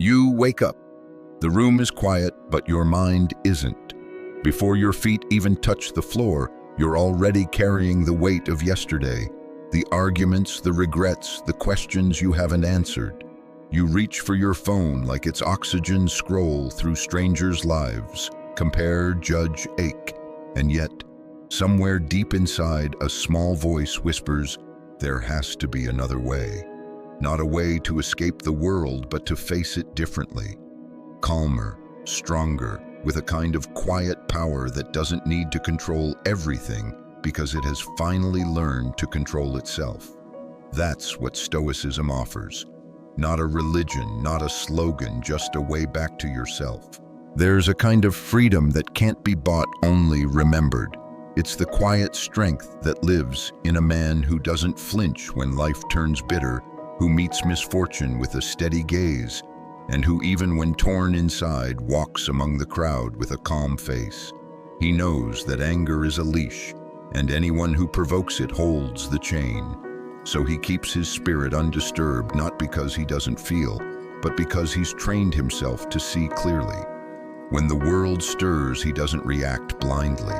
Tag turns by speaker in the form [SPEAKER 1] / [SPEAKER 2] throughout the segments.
[SPEAKER 1] You wake up. The room is quiet, but your mind isn't. Before your feet even touch the floor, you're already carrying the weight of yesterday, the arguments, the regrets, the questions you haven't answered. You reach for your phone like it's oxygen, scroll through strangers' lives, compare, judge, ache. And yet, somewhere deep inside, a small voice whispers, there has to be another way. Not a way to escape the world, but to face it differently. Calmer, stronger, with a kind of quiet power that doesn't need to control everything because it has finally learned to control itself. That's what Stoicism offers. Not a religion, not a slogan, just a way back to yourself. There's a kind of freedom that can't be bought, only remembered. It's the quiet strength that lives in a man who doesn't flinch when life turns bitter, who meets misfortune with a steady gaze, and who, even when torn inside, walks among the crowd with a calm face. He knows that anger is a leash, and anyone who provokes it holds the chain. So he keeps his spirit undisturbed, not because he doesn't feel, but because he's trained himself to see clearly. When the world stirs, he doesn't react blindly.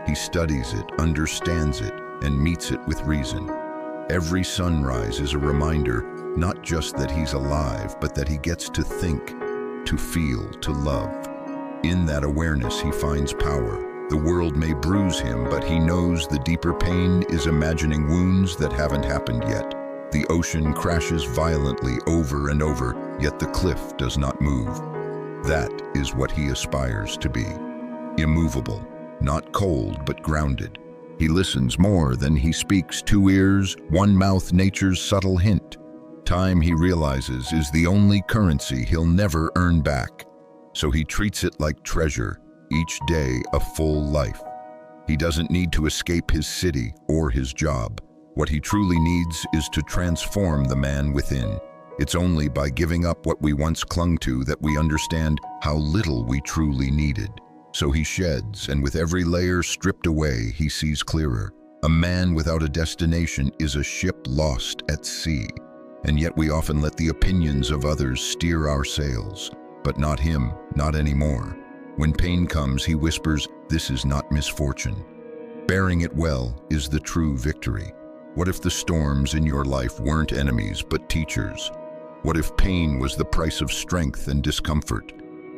[SPEAKER 1] He studies it, understands it, and meets it with reason. Every sunrise is a reminder, not just that he's alive, but that he gets to think, to feel, to love. In that awareness, he finds power. The world may bruise him, but he knows the deeper pain is imagining wounds that haven't happened yet. The ocean crashes violently over and over, yet the cliff does not move. That is what he aspires to be. Immovable, not cold, but grounded. He listens more than he speaks. 2 ears, 1 mouth, nature's subtle hint. Time, he realizes, is the only currency he'll never earn back. So he treats it like treasure, each day a full life. He doesn't need to escape his city or his job. What he truly needs is to transform the man within. It's only by giving up what we once clung to that we understand how little we truly needed. So he sheds, and with every layer stripped away, he sees clearer. A man without a destination is a ship lost at sea. And yet we often let the opinions of others steer our sails. But not him, not anymore. When pain comes, he whispers, this is not misfortune. Bearing it well is the true victory. What if the storms in your life weren't enemies, but teachers? What if pain was the price of strength and discomfort,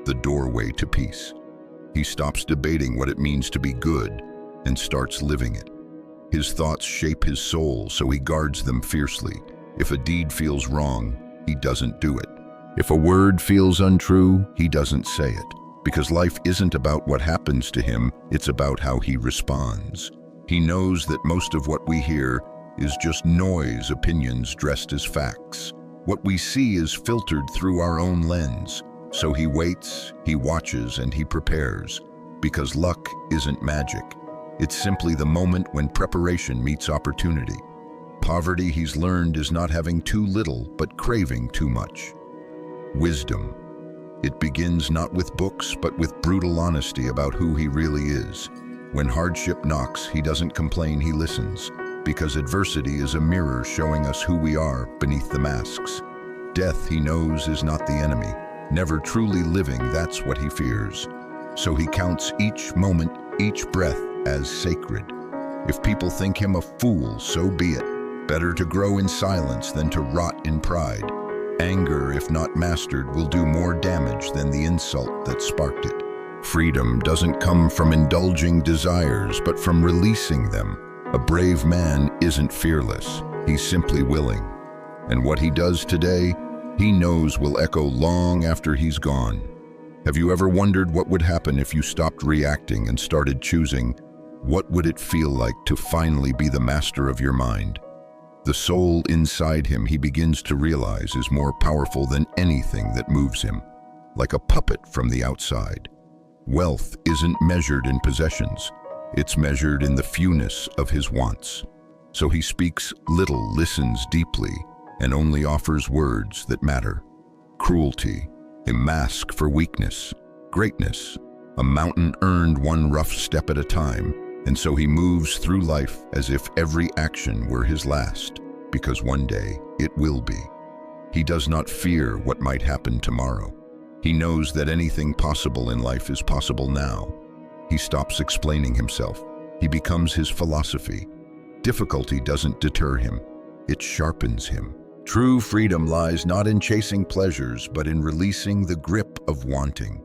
[SPEAKER 1] the doorway to peace? He stops debating what it means to be good and starts living it. His thoughts shape his soul, so he guards them fiercely. If a deed feels wrong, he doesn't do it. If a word feels untrue, he doesn't say it. Because life isn't about what happens to him, it's about how he responds. He knows that most of what we hear is just noise, opinions dressed as facts. What we see is filtered through our own lens. So he waits, he watches, and he prepares. Because luck isn't magic. It's simply the moment when preparation meets opportunity. Poverty, he's learned, is not having too little, but craving too much. Wisdom. It begins not with books, but with brutal honesty about who he really is. When hardship knocks, he doesn't complain, he listens. Because adversity is a mirror showing us who we are beneath the masks. Death, he knows, is not the enemy. Never truly living, that's what he fears. So he counts each moment, each breath as sacred. If people think him a fool, so be it. Better to grow in silence than to rot in pride. Anger, if not mastered, will do more damage than the insult that sparked it. Freedom doesn't come from indulging desires, but from releasing them. A brave man isn't fearless, he's simply willing. And what he does today, he knows will echo long after he's gone. Have you ever wondered what would happen if you stopped reacting and started choosing? What would it feel like to finally be the master of your mind? The soul inside him, he begins to realize, is more powerful than anything that moves him, like a puppet from the outside. Wealth isn't measured in possessions. It's measured in the fewness of his wants. So he speaks little, listens deeply, and only offers words that matter. Cruelty, a mask for weakness. Greatness, a mountain earned one rough step at a time. And so he moves through life as if every action were his last, because one day it will be. He does not fear what might happen tomorrow. He knows that anything possible in life is possible now. He stops explaining himself. He becomes his philosophy. Difficulty doesn't deter him. It sharpens him. True freedom lies not in chasing pleasures, but in releasing the grip of wanting.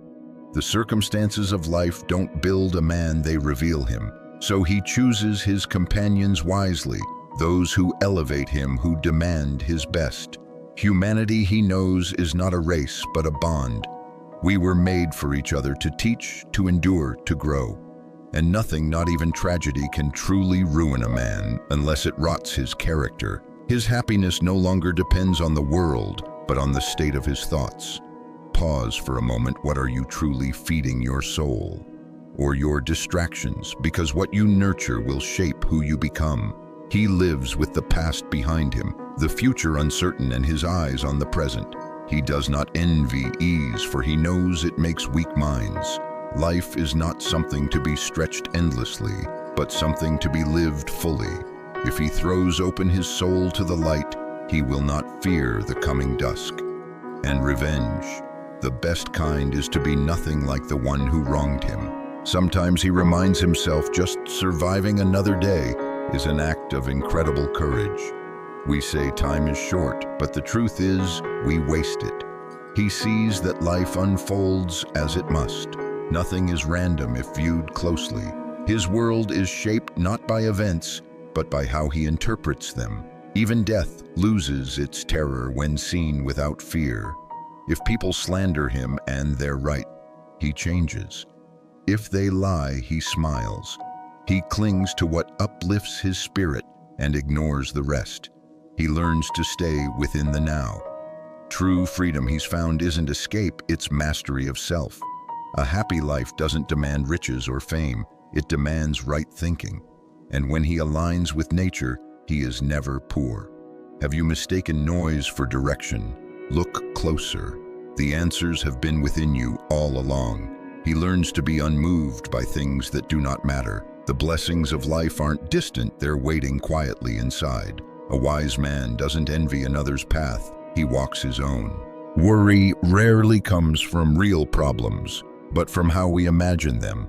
[SPEAKER 1] The circumstances of life don't build a man, they reveal him. So he chooses his companions wisely, those who elevate him, who demand his best. Humanity, he knows, is not a race, but a bond. We were made for each other, to teach, to endure, to grow. And nothing, not even tragedy, can truly ruin a man unless it rots his character. His happiness no longer depends on the world, but on the state of his thoughts. Pause for a moment. What are you truly feeding your soul? Or your distractions? Because what you nurture will shape who you become. He lives with the past behind him, the future uncertain, and his eyes on the present. He does not envy ease, for he knows it makes weak minds. Life is not something to be stretched endlessly, but something to be lived fully. If he throws open his soul to the light, he will not fear the coming dusk. And revenge, the best kind, is to be nothing like the one who wronged him. Sometimes he reminds himself just surviving another day is an act of incredible courage. We say time is short, but the truth is we waste it. He sees that life unfolds as it must. Nothing is random if viewed closely. His world is shaped not by events, but by how he interprets them. Even death loses its terror when seen without fear. If people slander him, and they're right, he changes. If they lie, he smiles. He clings to what uplifts his spirit and ignores the rest. He learns to stay within the now. True freedom, he's found, isn't escape, it's mastery of self. A happy life doesn't demand riches or fame, it demands right thinking. And when he aligns with nature, he is never poor. Have you mistaken noise for direction? Look closer. The answers have been within you all along. He learns to be unmoved by things that do not matter. The blessings of life aren't distant, they're waiting quietly inside. A wise man doesn't envy another's path, he walks his own. Worry rarely comes from real problems, but from how we imagine them.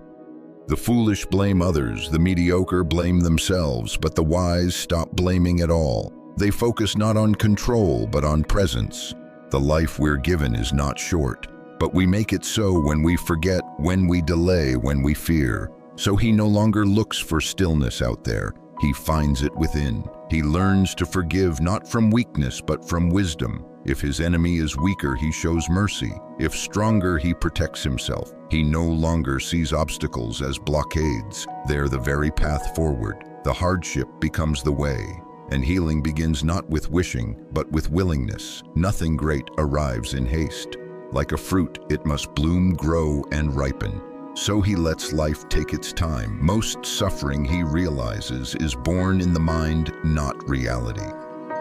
[SPEAKER 1] The foolish blame others, the mediocre blame themselves, but the wise stop blaming at all. They focus not on control, but on presence. The life we're given is not short, but we make it so when we forget, when we delay, when we fear. So he no longer looks for stillness out there. He finds it within. He learns to forgive not from weakness, but from wisdom. If his enemy is weaker, he shows mercy. If stronger, he protects himself. He no longer sees obstacles as blockades. They're the very path forward. The hardship becomes the way. And healing begins not with wishing, but with willingness. Nothing great arrives in haste. Like a fruit, it must bloom, grow, and ripen. So he lets life take its time. Most suffering, he realizes, is born in the mind, not reality.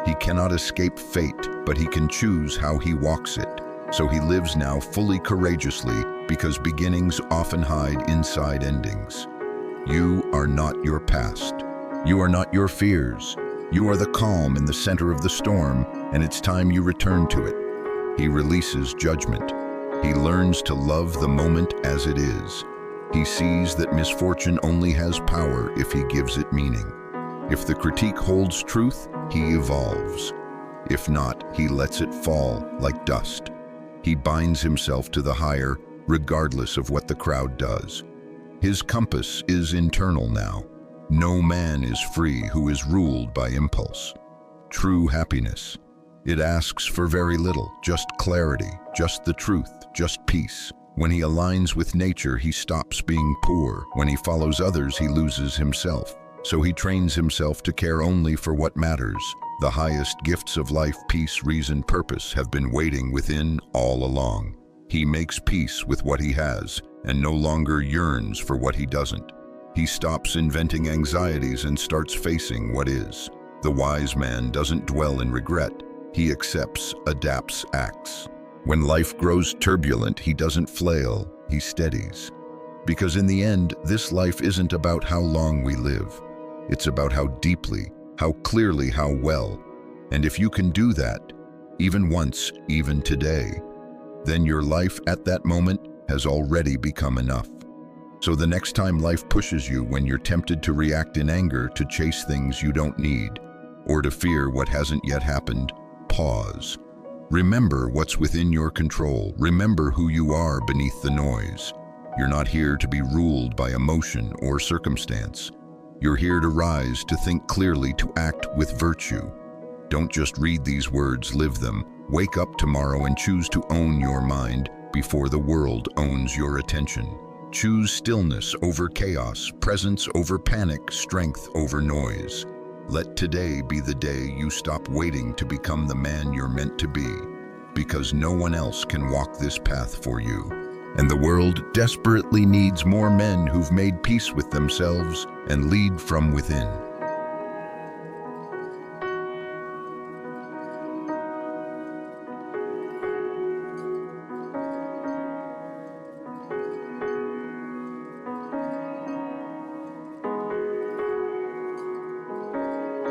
[SPEAKER 1] He cannot escape fate, but he can choose how he walks it. So he lives now fully courageously, because beginnings often hide inside endings. You are not your past. You are not your fears. You are the calm in the center of the storm, and it's time you return to it. He releases judgment. He learns to love the moment as it is. He sees that misfortune only has power if he gives it meaning. If the critique holds truth, he evolves. If not, he lets it fall like dust. He binds himself to the higher, regardless of what the crowd does. His compass is internal now. No man is free who is ruled by impulse. True happiness. It asks for very little, just clarity, just the truth, just peace. When he aligns with nature, he stops being poor. When he follows others, he loses himself. So he trains himself to care only for what matters. The highest gifts of life, peace, reason, purpose, have been waiting within all along. He makes peace with what he has and no longer yearns for what he doesn't. He stops inventing anxieties and starts facing what is. The wise man doesn't dwell in regret. He accepts, adapts, acts. When life grows turbulent, he doesn't flail, he steadies. Because in the end, this life isn't about how long we live. It's about how deeply, how clearly, how well. And if you can do that, even once, even today, then your life at that moment has already become enough. So the next time life pushes you when you're tempted to react in anger, to chase things you don't need, or to fear what hasn't yet happened, pause. Remember what's within your control. Remember who you are beneath the noise. You're not here to be ruled by emotion or circumstance. You're here to rise, to think clearly, to act with virtue. Don't just read these words, live them. Wake up tomorrow and choose to own your mind before the world owns your attention. Choose stillness over chaos, presence over panic, strength over noise. Let today be the day you stop waiting to become the man you're meant to be, because no one else can walk this path for you. And the world desperately needs more men who've made peace with themselves and lead from within.